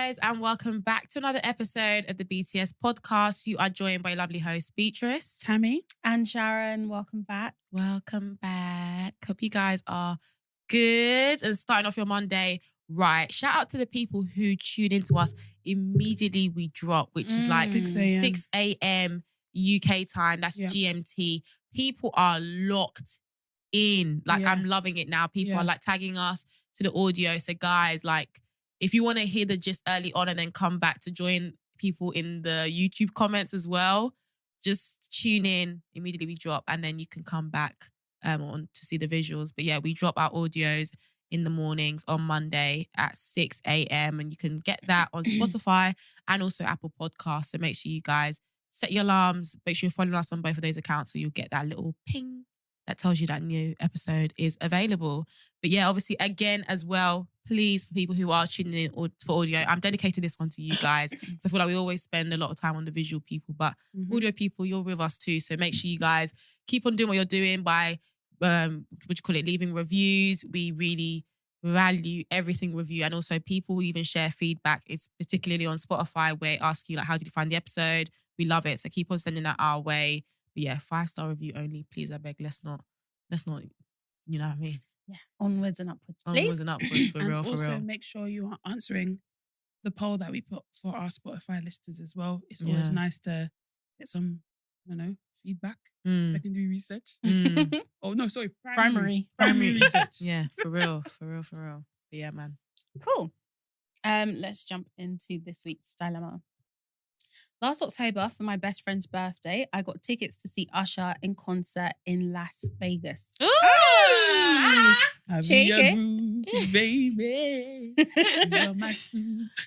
guys, and welcome back to another episode of the BTS Podcast. You are joined by lovely host Beatrice, Tammy, and Sharon. Welcome back. Welcome back. Hope you guys are good and starting off your Monday right. Shout out to the people who tune into us immediately we drop, which is like 6 a.m. UK time. That's GMT. People are locked in. Like, I'm loving it now. People are like tagging us to the audio. So guys, like, if you want to hear the gist early on and then come back to join people in the YouTube comments as well, just tune in immediately we drop, and then you can come back on to see the visuals. But yeah, we drop our audios in the mornings on Monday at 6 a.m. and you can get that on Spotify and also Apple Podcasts. So make sure you guys set your alarms. Make sure you're following us on both of those accounts so you'll get that little ping that tells you that new episode is available. But yeah, obviously, again, as well, please, for people who are tuning in for audio, I'm dedicating this one to you guys because I feel like we always spend a lot of time on the visual people, but audio people, you're with us too. So make sure you guys keep on doing what you're doing by, leaving reviews. We really value every single review, and also people even share feedback. It's particularly on Spotify where it asks you, like, how did you find the episode? We love it. So keep on sending that our way. But yeah, 5-star review only. Please, I beg, let's not, you know what I mean? Yeah, onwards and upwards, please. Onwards and upwards, for and real, for real. Also, make sure you are answering the poll that we put for our Spotify listeners as well. It's always nice to get some, feedback, secondary research. Oh, no, sorry, primary research. Yeah, for real. But yeah, man. Cool. Let's jump into this week's dilemma. Last October, for my best friend's birthday, I got tickets to see Usher in concert in Las Vegas. Cheeky. Baby. You're my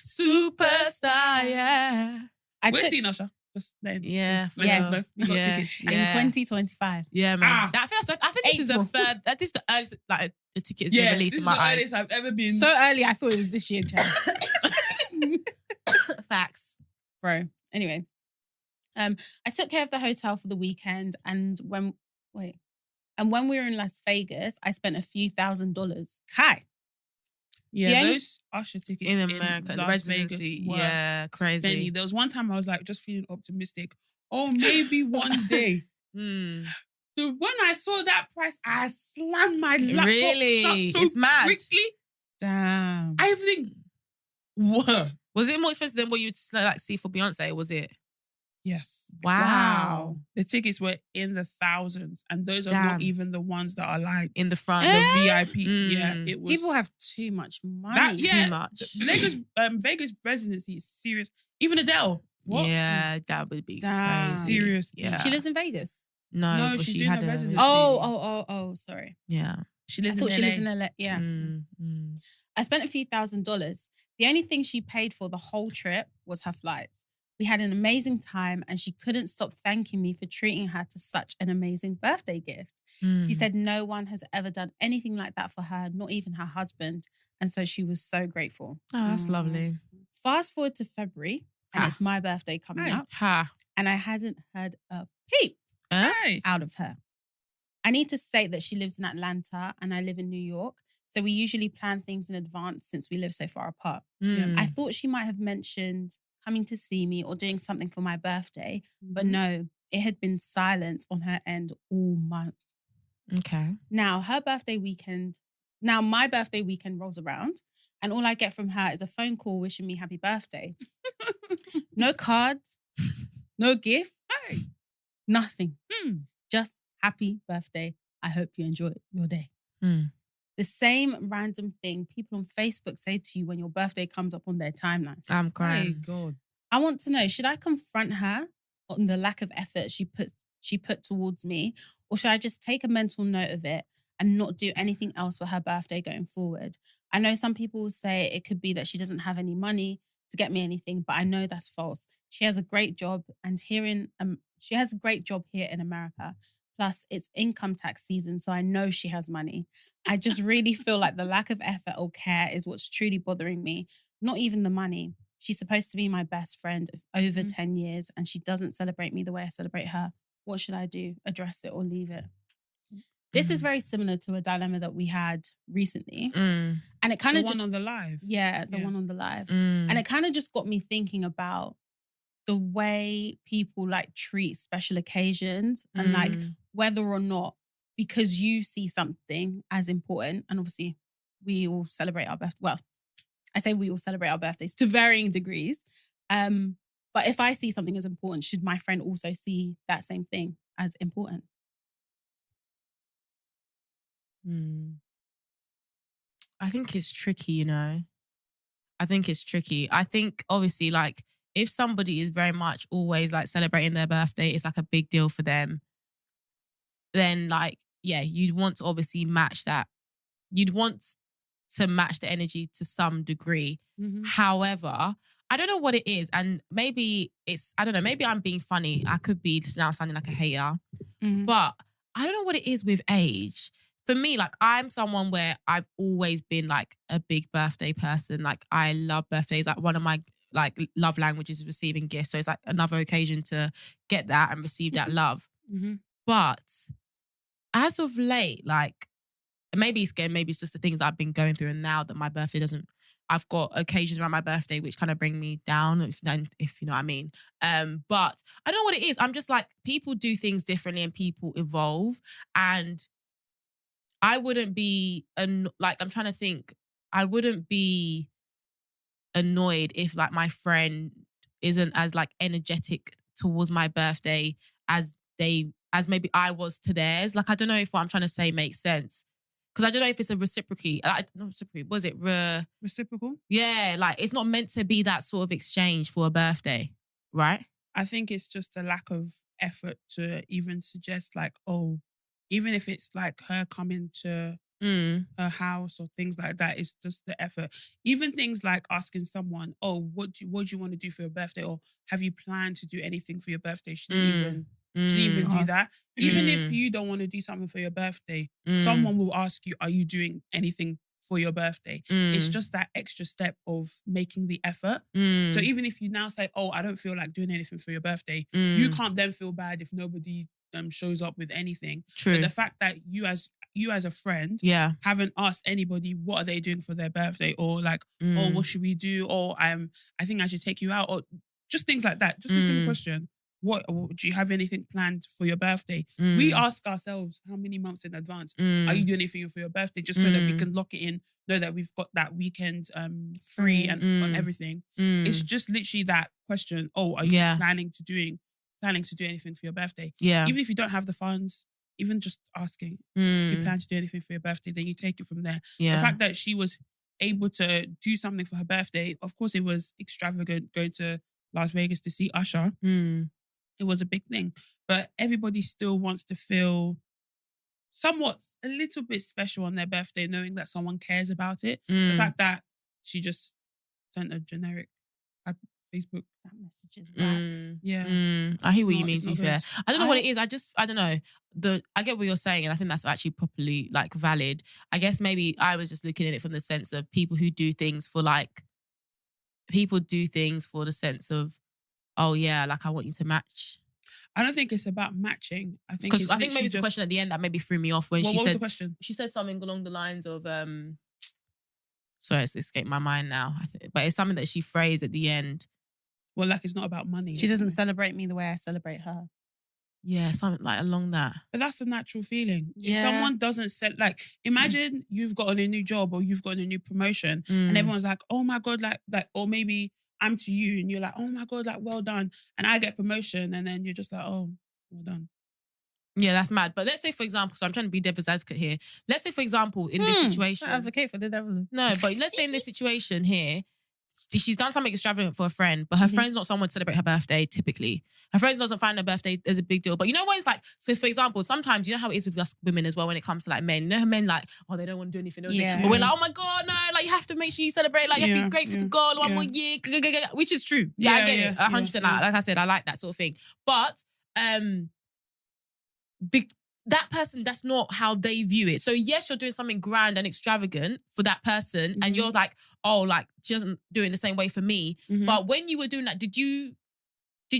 superstar, yeah. We're seeing Usher. Just then. Yeah. We got tickets. In 2025. Yeah, man. I think this is the third, this is the earliest, like, the tickets been released in my eyes. This is the earliest I've ever been. So early, I thought it was this year, Chad. Facts. Bro. Anyway, I took care of the hotel for the weekend, and when we were in Las Vegas, I spent a few $1,000s. Kai. Yeah, those Usher tickets in America, in the Las residency, Vegas were crazy. Spenny. There was one time I was like just feeling optimistic. Oh, maybe one day. When I saw that price, I slammed my laptop shut so it's mad. quickly. Damn. I think, what? Was it more expensive than what you'd like see for Beyonce? Was it? Yes. Wow. The tickets were in the thousands, and those are not even the ones that are like in the front, the VIP. Yeah, it was. People have too much money. Too much. Vegas residency is serious. Even Adele. What? Yeah, that would be crazy. Serious. Yeah. She lives in Vegas. No, but she's she doing had a a residency. Oh, sorry. Yeah. She lives I thought in she LA. lives in LA. Yeah. I spent a few $1,000s. The only thing she paid for the whole trip was her flights. We had an amazing time, and she couldn't stop thanking me for treating her to such an amazing birthday gift. She said no one has ever done anything like that for her, not even her husband. And so she was so grateful. Oh, that's lovely. Fast forward to February, and it's my birthday coming up. And I hadn't heard a peep out of her. I need to state that she lives in Atlanta and I live in New York. So we usually plan things in advance since we live so far apart. I thought she might have mentioned coming to see me or doing something for my birthday. But no, it had been silent on her end all month. Okay. Now, my birthday weekend rolls around, and all I get from her is a phone call wishing me happy birthday. No cards, no gift, nothing. Just happy birthday. I hope you enjoy your day. The same random thing people on Facebook say to you when your birthday comes up on their timeline. I'm crying. Oh, God. I want to know, should I confront her on the lack of effort she put towards me, or should I just take a mental note of it and not do anything else for her birthday going forward? I know some people will say it could be that she doesn't have any money to get me anything, but I know that's false. She has a great job, and here in America. Plus, it's income tax season, so I know she has money. I just really feel like the lack of effort or care is what's truly bothering me. Not even the money. She's supposed to be my best friend of over 10 years, and she doesn't celebrate me the way I celebrate her. What should I do? Address it or leave it? This is very similar to a dilemma that we had recently. Mm. And it kind of just... The one on the live. Yeah, the one on the live. And it kind of just got me thinking about the way people like treat special occasions and like whether or not, because you see something as important, and obviously we all celebrate our birthday. Well, I say we all celebrate our birthdays to varying degrees. But if I see something as important, should my friend also see that same thing as important? I think it's tricky, you know. I think it's tricky. I think obviously like if somebody is very much always like celebrating their birthday, it's like a big deal for them, then like, yeah, you'd want to obviously match that. You'd want to match the energy to some degree. However, I don't know what it is. And maybe it's, I don't know, maybe I'm being funny. I could be now sounding like a hater. But I don't know what it is with age. For me, like I'm someone where I've always been like a big birthday person. Like I love birthdays. Like one of my like love languages is receiving gifts. So it's like another occasion to get that and receive that love. But as of late, like maybe it's just the things I've been going through, and now that my birthday doesn't, I've got occasions around my birthday which kind of bring me down, if you know what I mean. But I don't know what it is. I'm just like, people do things differently and people evolve, and I wouldn't be like, I'm trying to think. I wouldn't be annoyed if like my friend isn't as like energetic towards my birthday as maybe I was to theirs. Like I don't know if what I'm trying to say makes sense, because I don't know if it's a reciprocity. Was it reciprocal? Yeah, like it's not meant to be that sort of exchange for a birthday, right? I think it's just a lack of effort to even suggest like, oh, even if it's like her coming to her house or things like that, it's just the effort. Even things like asking someone, oh, what do you want to do for your birthday? Or have you planned to do anything for your birthday? She didn't even do that. Even if you don't want to do something for your birthday, someone will ask you, are you doing anything for your birthday? It's just that extra step of making the effort. So even if you now say, oh, I don't feel like doing anything for your birthday, you can't then feel bad if nobody shows up with anything. True. But the fact that you as a friend haven't asked anybody what are they doing for their birthday, or like, oh, what should we do? Or I think I should take you out, or just things like that. Just a simple question. What do you have anything planned for your birthday? We ask ourselves how many months in advance are you doing anything for your birthday, just so that we can lock it in, know that we've got that weekend free and on everything. It's just literally that question. Oh, are you planning to do anything for your birthday? Yeah. Even if you don't have the funds, even just asking if you plan to do anything for your birthday, then you take it from there. Yeah. The fact that she was able to do something for her birthday, of course it was extravagant, going to Las Vegas to see Usher. It was a big thing. But everybody still wants to feel somewhat a little bit special on their birthday, knowing that someone cares about it. The fact that she just sent a generic Facebook message is whack. Yeah. I hear what you mean, to be fair. I don't know what it is. I don't know. I get what you're saying, and I think that's actually properly like valid. I guess maybe I was just looking at it from the sense of people who do things for the sense of, oh yeah, like I want you to match. I don't think it's about matching. I think maybe it's a question at the end that maybe threw me off when what she was said the question? She said something along the lines of sorry, it's escaped my mind now. But it's something that she phrased at the end. Well, like it's not about money. She doesn't celebrate me the way I celebrate her. Yeah, something like along that. But that's a natural feeling. Yeah. If someone doesn't like, imagine you've gotten a new job or you've gotten a new promotion and everyone's like, oh my God, like, or maybe I'm to you and you're like, oh my God, like, well done. And I get promotion and then you're just like, oh, well done. Yeah, that's mad. But let's say, for example, so I'm trying to be devil's advocate here. Let's say, for example, in this situation. Advocate for the devil. No, but let's say in this situation here, she's done something extravagant for a friend, but her friend's not someone to celebrate her birthday, typically. Her friend doesn't find her birthday as a big deal. But you know what it's like? So for example, sometimes, you know how it is with us women as well when it comes to like men. You know how men like, oh, they don't want to do anything. But we're like, oh my God, no, like you have to make sure you celebrate. Like you have to be grateful to God one more year, which is true. Yeah, I get it. 100%. Like I said, I like that sort of thing. But that person, that's not how they view it. So yes, you're doing something grand and extravagant for that person, and you're like, oh, like she doesn't do it in the same way for me. But when you were doing that, did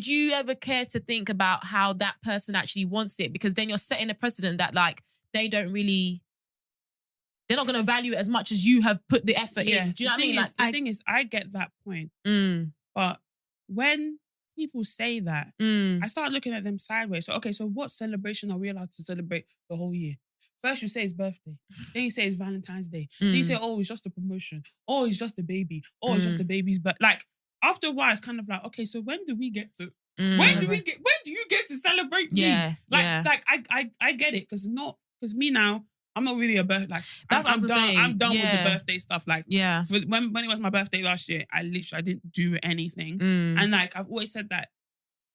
you ever care to think about how that person actually wants it? Because then you're setting a precedent that like they don't really. They're not going to value it as much as you have put the effort in. Do you know what I mean? The thing is, I get that point. But when people say that, I start looking at them sideways. So, okay, so what celebration are we allowed to celebrate the whole year? First you say it's birthday. Then you say it's Valentine's Day. Then you say, oh, it's just a promotion. Oh, it's just a baby. Oh, it's just the baby's birthday. Like, after a while, it's kind of like, okay, so when do we get to... When do you get to celebrate me? Yeah. I get it. Because me now, I'm not really a birthday. Like, I'm done with the birthday stuff. Like, when it was my birthday last year, I didn't do anything. And like, I've always said that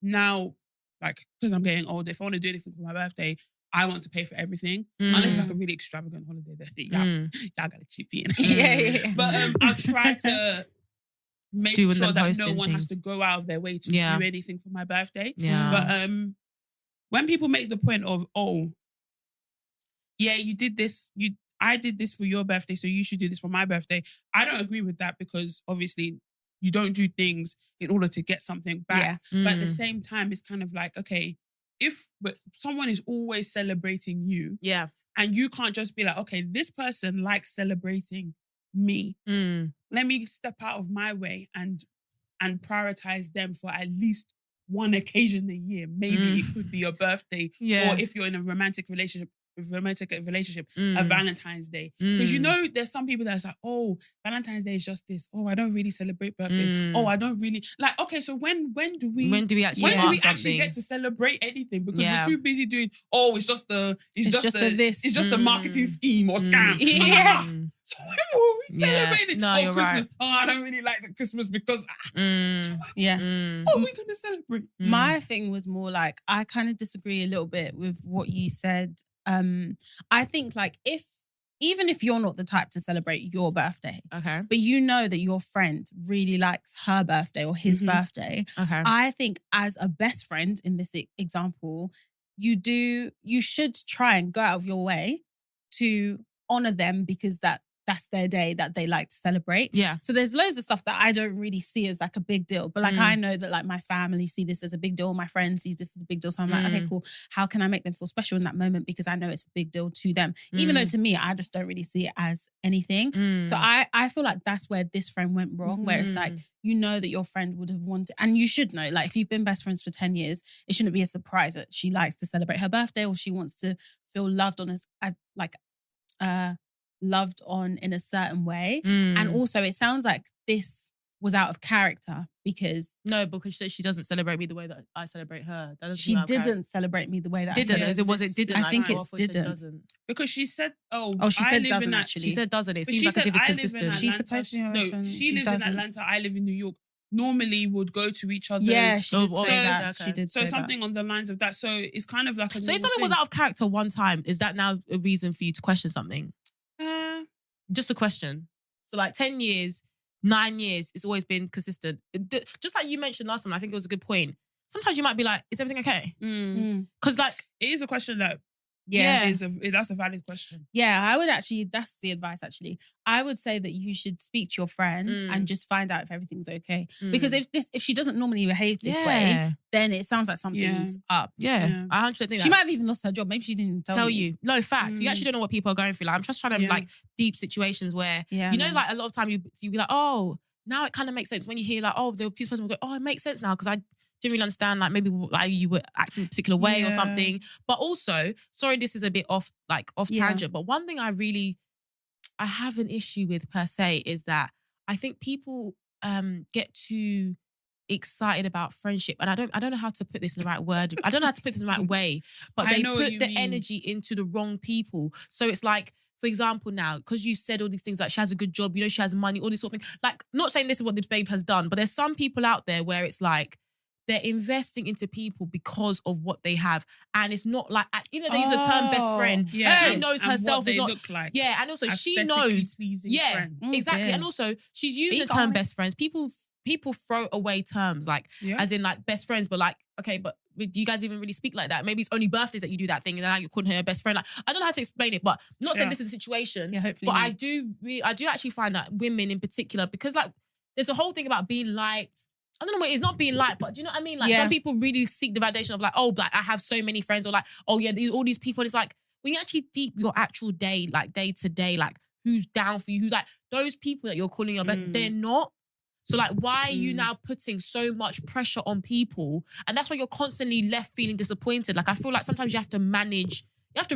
now, like, because I'm getting older, if I want to do anything for my birthday, I want to pay for everything. Unless it's like a really extravagant holiday that y'all gotta chip in. But I try to make sure that no one has to go out of their way to do anything for my birthday. But when people make the point of, oh, yeah, you did this, I did this for your birthday, so you should do this for my birthday. I don't agree with that because obviously you don't do things in order to get something back. But at the same time, it's kind of like, okay, if someone is always celebrating you, and you can't just be like, okay, this person likes celebrating me. Let me step out of my way and prioritize them for at least one occasion a year. Maybe it could be a birthday, or if you're in a romantic relationship, a Valentine's Day. Because you know, there's some people that's like, oh, Valentine's Day is just this. Oh, I don't really celebrate birthday. Oh, I don't really like. Okay, so when do we actually get to celebrate anything? Because we're too busy doing. Oh, it's just a marketing scheme or scam. So when will we celebrate it? No, Christmas. Right. Oh, I don't really like the Christmas because what are we gonna celebrate? My thing was more like, I kind of disagree a little bit with what you said. I think like even if you're not the type to celebrate your birthday, but you know that your friend really likes her birthday or his birthday, I think as a best friend in this example, you should try and go out of your way to honor them because that's their day that they like to celebrate. So there's loads of stuff that I don't really see as like a big deal. But like I know that like my family see this as a big deal. My friends see this as a big deal. So I'm like, okay, cool. How can I make them feel special in that moment? Because I know it's a big deal to them. Even though to me, I just don't really see it as anything. So I feel like that's where this friend went wrong. Where it's like, you know that your friend would have wanted, and you should know, like if you've been best friends for 10 years, it shouldn't be a surprise that she likes to celebrate her birthday or she wants to feel loved on as like, loved on in a certain way. And also it sounds like this was out of character because she doesn't celebrate me the way that I celebrate her. She didn't celebrate me the way that didn't. I think it's didn't. Because she said, she said doesn't actually. She said doesn't. It seems like as if it's consistent. She's supposed to be my best friend. She lives in Atlanta. I live in New York. Normally would go to each other's. Yeah, she did say that. She did say something on the lines of that. So it's kind of like a. So if something was out of character one time, is that now a reason for you to question something? Just a question. So like 10 years, 9 years, it's always been consistent. Just like you mentioned last time, I think it was a good point. Sometimes you might be like, is everything okay? Because like it is a question that that's a valid question. Yeah, I would actually, that's the advice actually. I would say that you should speak to your friend and just find out if everything's okay. Because if she doesn't normally behave this way, then it sounds like something's up. I 100% think that. She might have even lost her job. Maybe she didn't tell you. No, facts. You actually don't know what people are going through. Like I'm just trying to like deep situations where, you know, like a lot of time you be like, oh, now it kind of makes sense. When you hear like, oh, this person will go, oh, it makes sense now because I didn't really understand like maybe why you were acting a particular way or something. But also, sorry, this is a bit off tangent, but one thing I have an issue with per se is that I think people get too excited about friendship, and I don't know how to put this in the right word. I don't know how to put this in the right way, but they put the energy into the wrong people. So it's like, for example, now, because you said all these things like she has a good job, you know, she has money, all this sort of thing. Like, not saying this is what this babe has done, but there's some people out there where it's like, they're investing into people because of what they have. And it's not like, even though they use the term best friend, she knows and herself what is not. Look like. Yeah, and also she knows. Friends. Exactly. And also she's using the term best friends. People throw away terms like, as in like best friends, but like, okay, but do you guys even really speak like that? Maybe it's only birthdays that you do that thing and now you're calling her your best friend. Like, I don't know how to explain it, but I'm not saying this is a situation. Yeah, hopefully. But I do actually find that women in particular, because like there's a whole thing about being liked. I don't know what it is, not being liked, but do you know what I mean? Like some people really seek the validation of like, oh, like I have so many friends, or like, oh yeah, all these people. And it's like, when you actually deep your actual day, like day to day, like who's down for you, who like those people that you're calling your best, they're not. So like, why are you now putting so much pressure on people? And that's why you're constantly left feeling disappointed. Like, I feel like sometimes you have to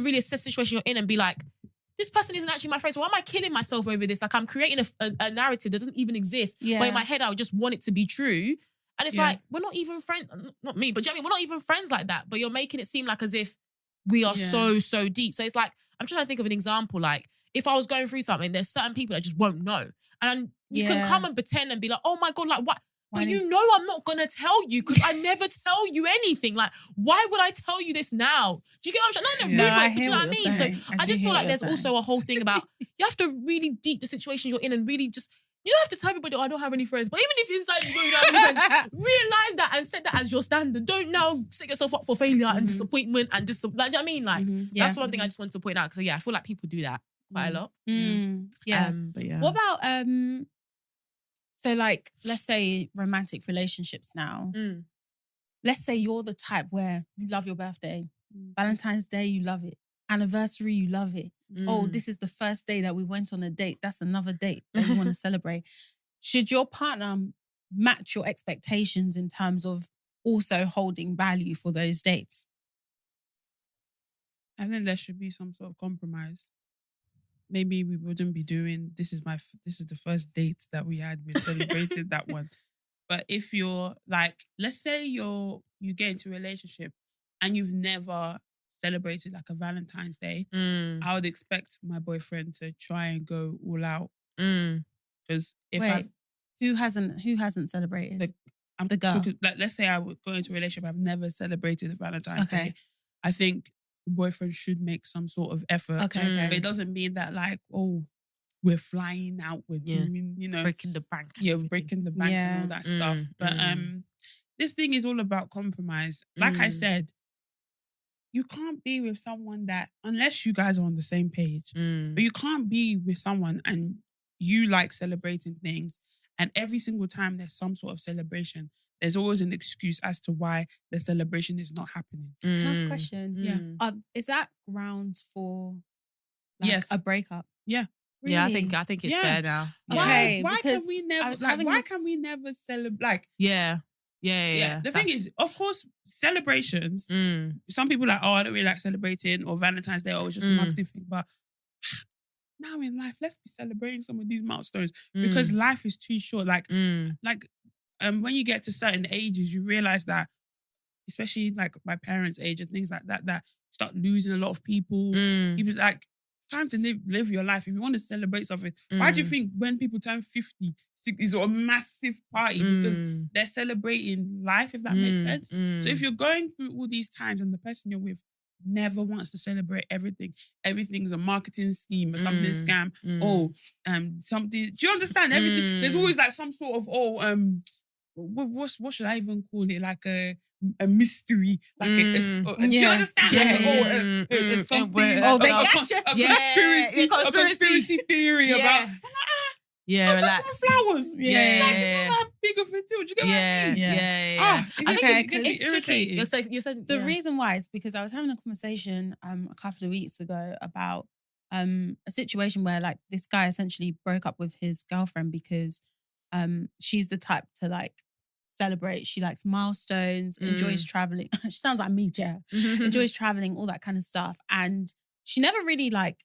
really assess the situation you're in and be like, this person isn't actually my friend. So why am I killing myself over this? Like, I'm creating a narrative that doesn't even exist. Yeah. But in my head, I just want it to be true. And it's like, we're not even friends. Not me, but do you know what I mean? We're not even friends like that. But you're making it seem like as if we are so deep. So it's like, I'm trying to think of an example. Like, if I was going through something, there's certain people that just won't know. And you can come and pretend and be like, oh my God, like what? But you know I'm not going to tell you because I never tell you anything. Like, why would I tell you this now? Do you get what I'm saying? No, but do you know what I mean? So I just feel like there's also a whole thing about, you have to really deep the situation you're in and really just, you don't have to tell everybody, oh, I don't have any friends. But even if inside you don't have any friends, realize that and set that as your standard. Don't now set yourself up for failure and disappointment and like, do you know what I mean? Like, that's one thing I just want to point out. Because I feel like people do that quite a lot. But what about, so like, let's say romantic relationships now. Let's say you're the type where you love your birthday. Valentine's Day, you love it. Anniversary, you love it. Oh, this is the first day that we went on a date. That's another date that you want to celebrate. Should your partner match your expectations in terms of also holding value for those dates? I think there should be some sort of compromise. Maybe we wouldn't be doing, this is the first date that we had. We celebrated that one. But if you're like, let's say you get into a relationship and you've never celebrated like a Valentine's Day, I would expect my boyfriend to try and go all out. Because who hasn't celebrated? The girl. Like, let's say I would go into a relationship, I've never celebrated Valentine's Day. I think the boyfriend should make some sort of effort. But it doesn't mean that like, oh, we're flying out, we're doing, breaking the bank. Yeah, breaking the bank and all that stuff. But this thing is all about compromise. Like I said, you can't be with someone that, unless you guys are on the same page, but you can't be with someone and you like celebrating things, and every single time there's some sort of celebration, there's always an excuse as to why the celebration is not happening. Can I ask a question? Yeah. Is that grounds for a breakup? Yeah. Really? Yeah, I think it's fair now. Okay. Why can we never can we never celebrate? Like, The thing is, of course, celebrations. Some people are like, oh, I don't really like celebrating, or Valentine's Day, or it's just a marketing thing. But now in life, let's be celebrating some of these milestones because life is too short. Like, when you get to certain ages, you realize that, especially like my parents' age and things like that, that start losing a lot of people. People's like, it's time to live your life. If you want to celebrate something, why do you think when people turn 50, is a massive party? Because they're celebrating life, if that makes sense. So if you're going through all these times and the person you're with never wants to celebrate everything, everything's a marketing scheme or something scam. Something. Do you understand? Everything. There's always like some sort of what should I even call it? Like a mystery, like do you understand? Something. A conspiracy theory about. Yeah, just want flowers. It's not that big of a deal. Do you get what I mean? I think it's tricky. You said the reason why is because I was having a conversation a couple of weeks ago about a situation where like this guy essentially broke up with his girlfriend because she's the type to like celebrate. She likes milestones, enjoys traveling. She sounds like me, enjoys traveling, all that kind of stuff. And she never really like,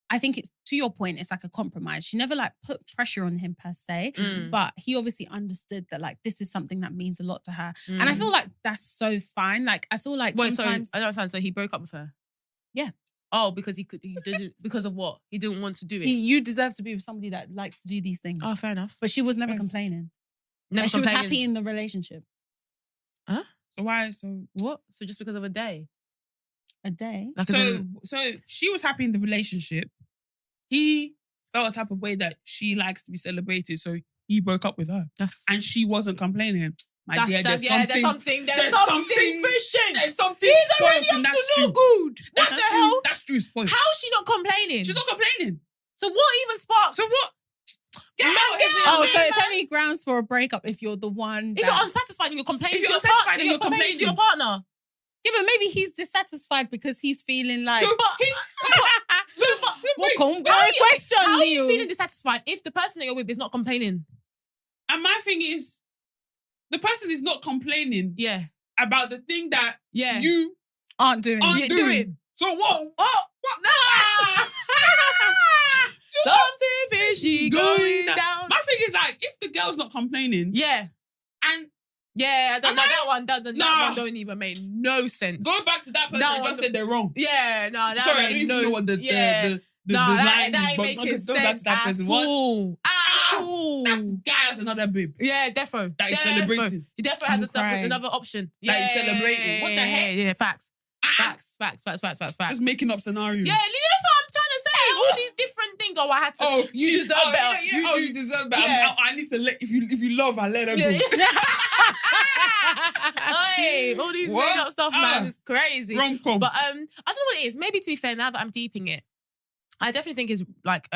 I think it's, to your point, it's like a compromise. She never like put pressure on him per se, but he obviously understood that like this is something that means a lot to her. And I feel like that's so fine. Like I feel like sometimes... I don't understand. So he broke up with her? Yeah. Oh, because he didn't, because of what? He didn't want to do it? You deserve to be with somebody that likes to do these things. Oh, fair enough. But she was never complaining. She was happy in the relationship. Huh? So why? So what? So just because of a day? A day? Like so she was happy in the relationship. He felt a type of way that she likes to be celebrated, so he broke up with her. And she wasn't complaining. My dear, there's something fishing. There's something He's spoiled already in up that to stew. no good. What That's the true. hell? That's true. Spoiled. How is she not complaining? She's not complaining. So what even sparks? So what? So it's only grounds for a breakup if you're the one. If you're unsatisfied and you're complaining to your partner. Yeah, but maybe he's dissatisfied because he's feeling like... question, how are you feeling dissatisfied if the person that you're with is not complaining? And my thing is, the person is not complaining about the thing that you aren't doing. So what? Nah. Something fishy going down. My thing is like, if the girl's not complaining, and that one don't even make no sense. Go back to that person that just said they're wrong. Yeah, no, that sorry, I don't even know what the line is, but making sense back to that person. At all. That guy has another babe. Yeah, defo. That is celebrating. He defo has another option. That is celebrating. What the heck? Yeah, facts. Facts. Just making up scenarios. Yeah, that's what I'm trying to say. All these different things. Oh, I had to. You deserve better. You deserve better. Yeah. I need to let if you love, I let her go. Hey, all these made up stuff, man, is crazy. Rom-com. But I don't know what it is. Maybe to be fair, now that I'm deeping it, I definitely think it's like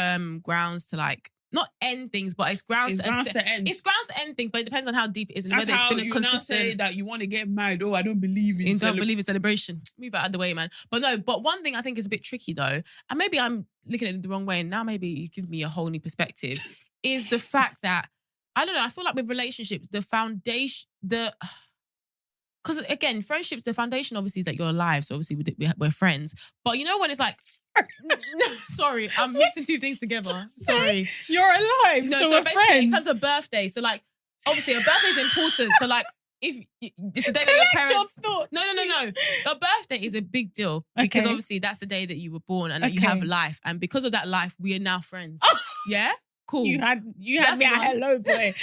grounds to like not end things, but it's grounds to end. It's grounds to end things, but it depends on how deep it is and that's whether how it's been a consistent. Now say that you want to get married. Oh, I don't believe in. Don't believe in celebration. Move out of the way, man. But one thing I think is a bit tricky though, and maybe I'm looking at it the wrong way, and now maybe you give me a whole new perspective, is the fact that I don't know. I feel like with relationships, the foundation, because again, friendships, the foundation obviously is that you're alive. So obviously we're friends. But you know when it's like, sorry, I'm mixing two things together. Sorry. You're alive, so we're friends. In terms of birthday, so like, obviously a birthday is important. So like, if it's the day that your parents... No. Your birthday is a big deal because obviously that's the day that you were born and that you have life. And because of that life, we are now friends. Yeah? Cool. You had me at hello, boy.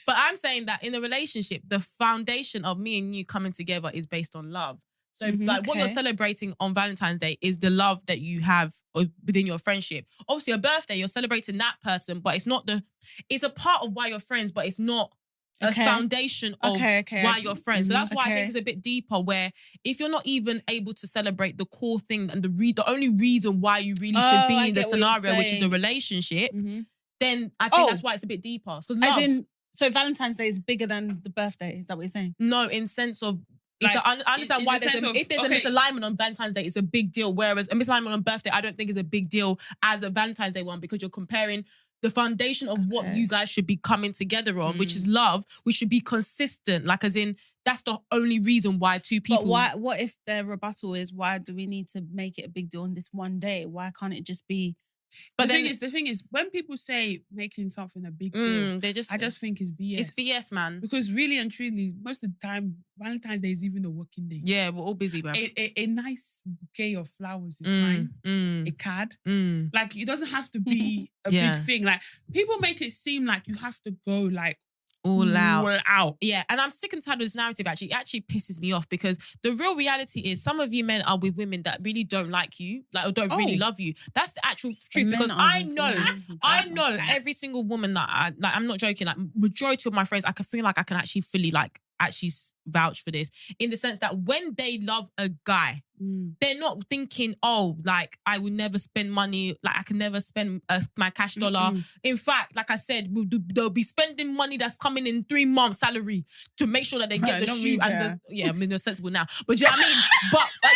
But I'm saying that in a relationship, the foundation of me and you coming together is based on love. So what you're celebrating on Valentine's Day is the love that you have within your friendship. Obviously, a birthday, you're celebrating that person, but it's a part of why you're friends, but it's not a foundation of why you're friends. So that's why I think it's a bit deeper where if you're not even able to celebrate the core thing and the only reason why you really should be in the scenario, which is the relationship, then I think that's why it's a bit deeper. So Valentine's Day is bigger than the birthday, is that what you're saying? No, in sense of I understand why if there's a misalignment on Valentine's Day, it's a big deal. Whereas a misalignment on birthday, I don't think is a big deal as a Valentine's Day one because you're comparing the foundation of what you guys should be coming together on, which is love, which should be consistent. Like as in, that's the only reason why two people... But what if their rebuttal is, why do we need to make it a big deal on this one day? Why can't it just be... But the thing is, when people say making something a big deal, I just think it's BS. It's BS, man. Because really and truly, most of the time, Valentine's Day is even a working day. Yeah, we're all busy, man. A nice bouquet of flowers is fine. A card. Like, it doesn't have to be a big thing. Like, people make it seem like you have to go, like, all out. Yeah, and I'm sick and tired of this narrative, actually. It actually pisses me off because the real reality is some of you men are with women that really don't like you, like, or don't really love you. That's the actual truth because I know every single woman that I'm not joking, like majority of my friends, I can feel like I can actually fully actually vouch for this in the sense that when they love a guy, they're not thinking, oh, like I will never spend money, like I can never spend my cash dollar. In fact, like I said, they'll be spending money that's coming in 3 months salary to make sure that they get the shoe and I mean they're sensible now, but do you know what I mean? But like,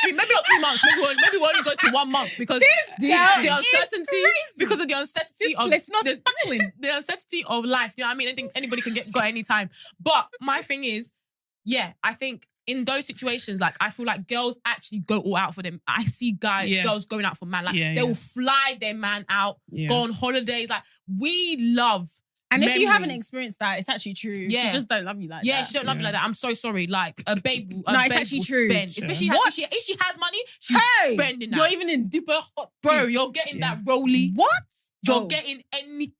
maybe not 3 months, maybe we'll only go to 1 month because the uncertainty, because of the uncertainty of the uncertainty of life. You know what I mean? Anybody can go anytime. But my thing is, I think in those situations, like I feel like girls actually go all out for them. I see girls going out for man. Like they will fly their man out, go on holidays. Like we love. And memories. If you haven't experienced that, it's actually true. Yeah. She just don't love you like that. Yeah, she don't love you like that. I'm so sorry. Like a babe, it's actually true. Spend. Especially if she has money, she's spending that. You're even in deeper hot. Bro, you're getting that rolly. What? You're getting anything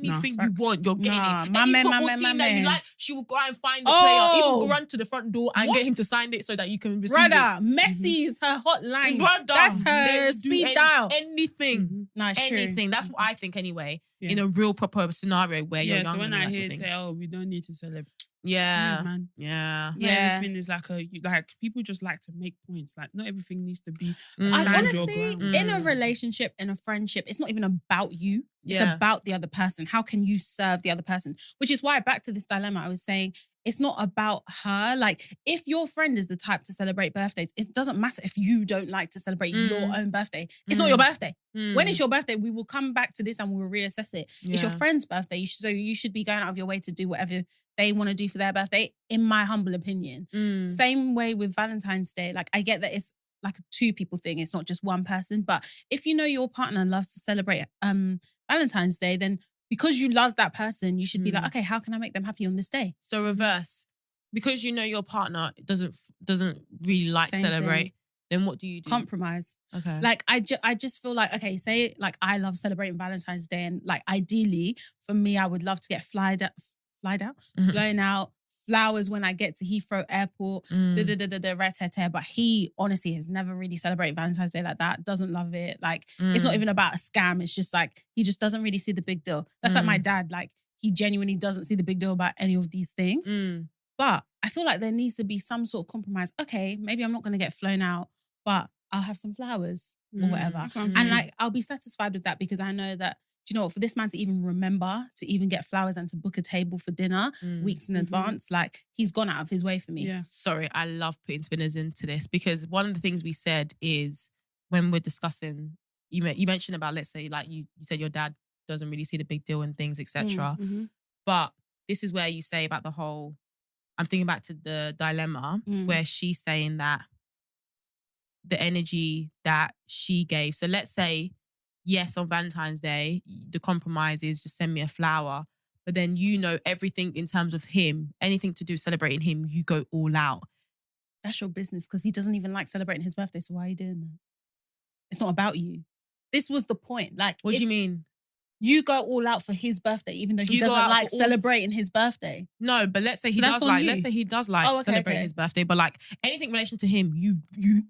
you want. You're getting it. Any football team that you like, she will go and find the player. Even go run to the front door and get him to sign it so that you can receive it. Messi is her hotline. That's her speed dial. Anything. Anything. That's what I think anyway. In a real proper scenario where you're young. So when I hear we don't need to celebrate. Man. Everything is like people just like to make points. Like not everything needs to be. And honestly, in a relationship, in a friendship, it's not even about you. It's about the other person. How can you serve the other person? Which is why, back to this dilemma, I was saying, it's not about her. Like, if your friend is the type to celebrate birthdays, it doesn't matter if you don't like to celebrate your own birthday. It's not your birthday. When it's your birthday, we will come back to this and we'll reassess it. Yeah. It's your friend's birthday, so you should be going out of your way to do whatever they want to do for their birthday, in my humble opinion. Same way with Valentine's Day. Like, I get that it's like a 2 people thing. It's not just one person. But if you know your partner loves to celebrate Valentine's Day, then because you love that person, you should be like, okay, how can I make them happy on this day? So reverse. Because you know your partner doesn't really like to celebrate, then what do you do? Compromise. Okay. Like, I just feel like, okay, say like I love celebrating Valentine's Day, and like ideally for me, I would love to get flown out, flowers when I get to Heathrow Airport, but he honestly has never really celebrated Valentine's Day like that, doesn't love it. Like, it's not even about a scam. It's just like, he just doesn't really see the big deal. That's like my dad. Like, he genuinely doesn't see the big deal about any of these things. But I feel like there needs to be some sort of compromise. Okay, maybe I'm not going to get flown out, but I'll have some flowers or whatever. And like, I'll be satisfied with that, because I know that, do you know what, for this man to even remember to even get flowers and to book a table for dinner weeks in advance, like, he's gone out of his way for me. Yeah. Sorry, I love putting spinners into this, because one of the things we said is, when we're discussing, you mentioned about, let's say, like you said your dad doesn't really see the big deal in things, etc. But this is where you say about the whole, I'm thinking back to the dilemma where she's saying that the energy that she gave. So let's say, yes, on Valentine's Day, the compromise is just send me a flower. But then you know everything in terms of him, anything to do celebrating him, you go all out. That's your business, because he doesn't even like celebrating his birthday. So why are you doing that? It's not about you. This was the point. Like, what do you mean? You go all out for his birthday, even though he doesn't like celebrating his birthday. No, but let's say he does like celebrating his birthday, but like anything in relation to him, you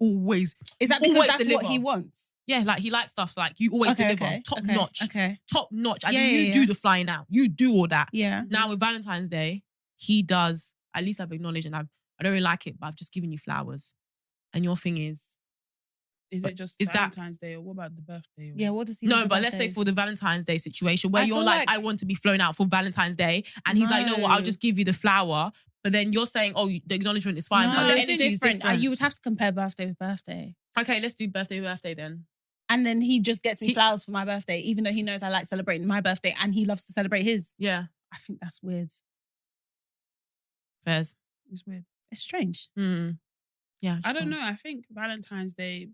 always. Is that because that's what he wants? Yeah, like he likes stuff like you always deliver. Top notch. Okay. Top notch. As you do the flying out. You do all that. Yeah. Now with Valentine's Day, he does, at least I've acknowledged, and I don't really like it, but I've just given you flowers. And your thing is it just Valentine's Day, or what about the birthday? Yeah, what does he? No, but let's say for the Valentine's Day situation where you're like, I want to be flown out for Valentine's Day, and he's like, you know what, I'll just give you the flower. But then you're saying, oh, the acknowledgement is fine, but the energy is different. You would have to compare birthday with birthday. Okay, let's do birthday then. And then he just gets me flowers for my birthday, even though he knows I like celebrating my birthday and he loves to celebrate his. Yeah. I think that's weird. Fairs. It's weird. It's strange. Yeah. I don't know. I think Valentine's Day,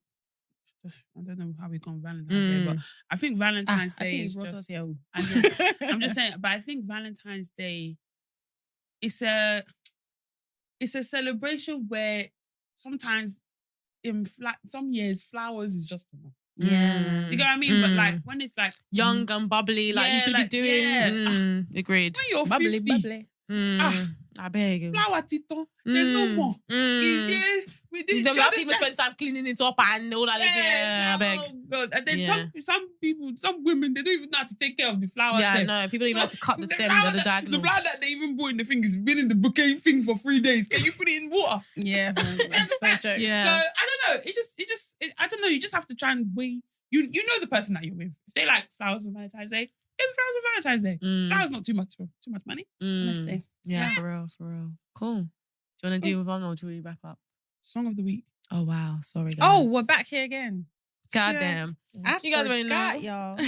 I don't know how we call Valentine's Day, but I think Valentine's Day is just... I'm just saying, but I think Valentine's Day, it's a celebration where sometimes in some years, flowers is just enough. Yeah. Do you get what I mean? But like when it's like young and bubbly, like you should be doing. Agreed. When you're bubbly, 50, bubbly. I beg you. Flower titon. There's no more. We have to even spend time cleaning it up and all that. I beg. Oh God. And then some people, some women, they don't even know how to take care of the flowers. Yeah, no, people don't even have to cut the stems or the diagonals. The flower that they even put in the thing has been in the bouquet thing for 3 days. Can you put it in water? Yeah, that's so jokes. Yeah. So I don't know. I don't know. You just have to try and weigh. You know the person that you're with. If they like flowers on Valentine's Day, get the flowers on Valentine's Day. Flowers not too much money. Honestly. Yeah, for real. Cool. Do you want to do one or do we wrap up? Song of the week. Oh wow, sorry guys. Oh, we're back here again. Goddamn. You guys already know. Y'all.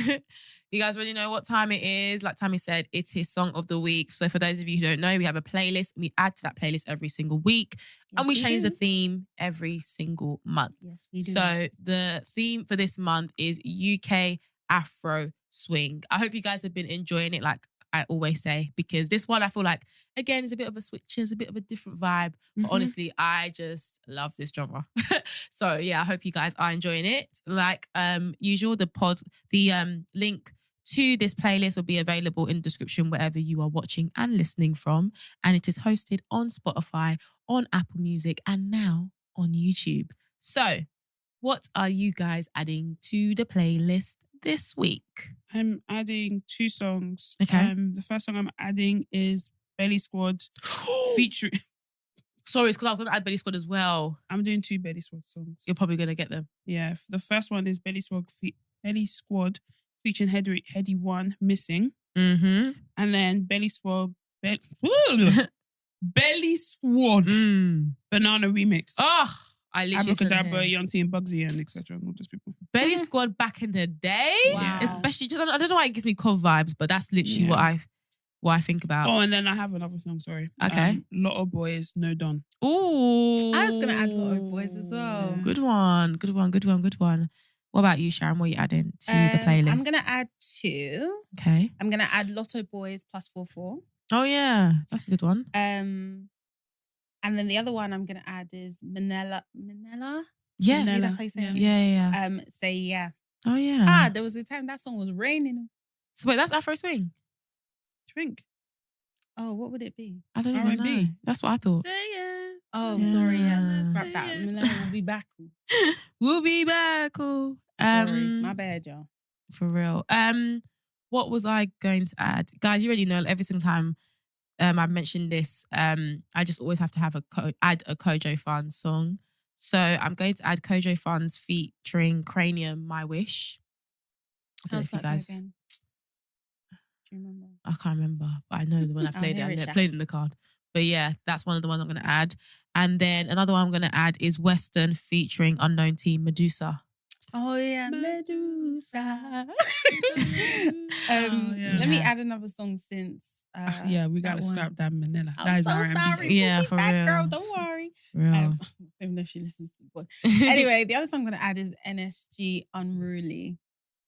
You guys already know what time it is. Like Tammy said, it's his song of the week. So for those of you who don't know, we have a playlist. We add to that playlist every single week. And we change the theme every single month. Yes, we do. So the theme for this month is UK Afro Swing. I hope you guys have been enjoying it, like I always say, because this one I feel like, again, is a bit of a switch, it's a bit of a different vibe. But honestly, I just love this genre. So yeah, I hope you guys are enjoying it. Like usual, the link to this playlist will be available in the description wherever you are watching and listening from. And it is hosted on Spotify, on Apple Music, and now on YouTube. So what are you guys adding to the playlist this week? I'm adding 2 songs. Okay. The first song I'm adding is Belly Squad featuring... Sorry, it's because I was going to add Belly Squad as well. I'm doing 2 Belly Squad songs. You're probably going to get them. Yeah. The first one is Belly Squad featuring Heady One, Missing. Mm-hmm. And then Belly Squad... Belly Squad. Banana remix. Oh, I literally Abracadabra, Young T and Bugsy and etc. And all those people. Belly Squad back in the day. Wow. Especially just I don't know why it gives me cold vibes, but that's literally what I think about. Oh, and then I have another song, sorry. Okay. Lot of Boys, No Don. Ooh. I was gonna add Lot of Boys as well. Good one. What about you, Sharon? What are you adding to the playlist? I'm gonna add 2. Okay. I'm gonna add Lotto Boys plus 44. Oh yeah, that's a good one. And then the other one I'm gonna add is Manila. Yeah, Manila, that's how you say it. Yeah. Say yeah. Oh yeah. There was a time that song was raining. So wait, that's Afro Swing. Drink. Oh, what would it be? I don't even know. That's what I thought. Say yeah. Oh, Yeah. sorry. Yes, scrap that. Manila will be back. We'll be back. Cool. Sorry, my bad, y'all. For real. What was I going to add, guys? You already know. Every single time I mentioned this, I just always have to have add a Kojo Funds song. So I'm going to add Kojo Funds featuring Cranium, My Wish. I don't know if you guys. Again? Do you remember? I can't remember, but I know that when I played I played it in the card. But yeah, that's one of the ones I'm going to add. And then another one I'm going to add is Western featuring Unknown T, Medusa. Oh yeah, Medusa. Let me add another song since. We gotta scrap that Manila. I'm That is so R&B. sorry. Yeah, for real. Girl, don't worry. I don't know if she listens to the pod. Anyway, the other song I'm gonna add is NSG Unruly.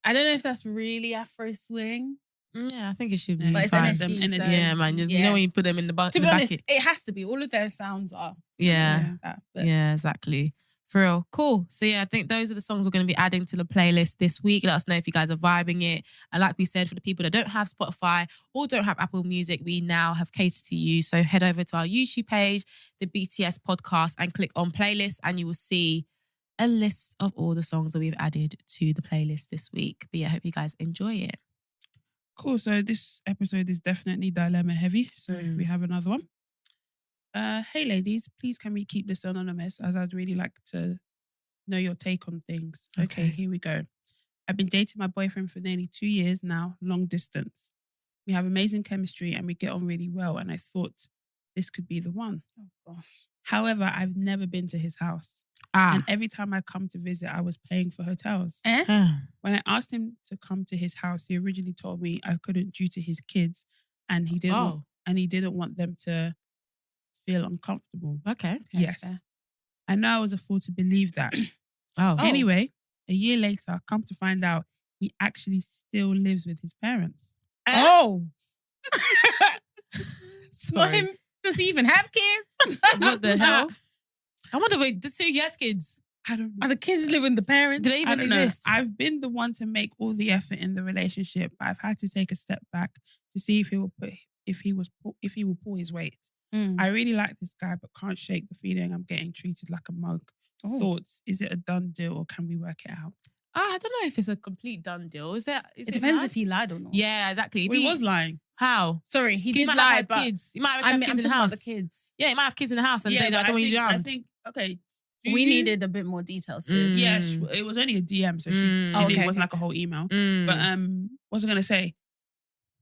I don't know if that's really Afro swing. Yeah, I think it should be. But it's fine. NSG. So, yeah, man. Just, you know when you put them in the bucket. To be honest, it has to be. All of their sounds are. Yeah. But Yeah, exactly. For real. Cool. So yeah, I think those are the songs we're going to be adding to the playlist this week. Let us know if you guys are vibing it. And like we said, for the people that don't have Spotify or don't have Apple Music, we now have catered to you. So head over to our YouTube page, the BTS Podcast, and click on playlist, and you will see a list of all the songs that we've added to the playlist this week. But yeah, I hope you guys enjoy it. Cool. So this episode is definitely dilemma heavy. So we have another one. Hey ladies, please can we keep this anonymous, as I'd really like to know your take on things. Okay, here we go. I've been dating my boyfriend for nearly 2 years now, long distance. We have amazing chemistry and we get on really well, and I thought this could be the one. Oh gosh. However, I've never been to his house. And every time I come to visit, I was paying for hotels. When I asked him to come to his house, he originally told me I couldn't due to his kids, and he didn't want them to feel uncomfortable. Okay. Yes. Fair. I know I was a fool to believe that. Oh. Anyway, a year later, come to find out he actually still lives with his parents. Oh. Sorry. Does he even have kids? What the hell? I wonder, wait, does he has kids? I don't know. Are the kids living with the parents? Do they even exist? I've been the one to make all the effort in the relationship, but I've had to take a step back to see if he will pull his weight. I really like this guy, but can't shake the feeling I'm getting treated like a mug. Oh. Thoughts? Is it a done deal or can we work it out? I don't know if it's a complete done deal. Is it Depends mad? if he lied or not. Yeah, exactly. He was lying. How? Sorry, he did might lie, have but kids. He might have kids in the I'm talking about house. the kids. Yeah, he might have kids in the house and say that I don't want you around. I think, okay. We needed a bit more details. Sis. Yeah, it was only a DM, so it wasn't like a whole email. But what was I going to say?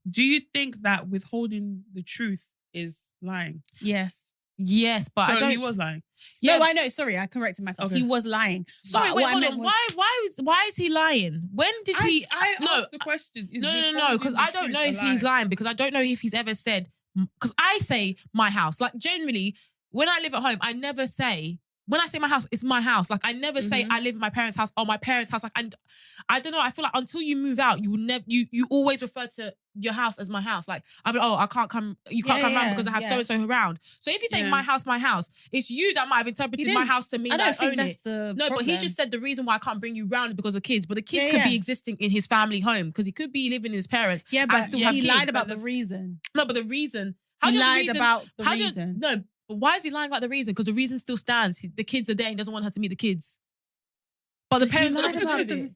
Do you think that withholding the truth is lying? Yes, but so he was lying. Yeah. No, I know. Sorry, I corrected myself. Okay. He was lying. Sorry, wait, hold on. Why is he lying? When did he? I asked the question. No, because I don't know if he's lying, because I don't know if he's ever said. Because I say my house. Like generally, when I live at home, I never say. When I say my house, it's my house. Like I never say I live in my parents' house or my parents' house. Like I don't know. I feel like until you move out, you will never. You always refer to your house as my house. Like I'll be I can't come. You can't come around because I have so and so around. So if you say my house, it's you that might have interpreted my house to mean that I own it. No, problem. But he just said the reason why I can't bring you round is because of kids. But the kids could be existing in his family home because he could be living in his parents. Yeah, but still have he kids. lied about the reason. No, but the reason. He lied about the reason. No. Why is he lying about the reason? Because the reason still stands. The kids are there and he doesn't want her to meet the kids. But the parents lied about it.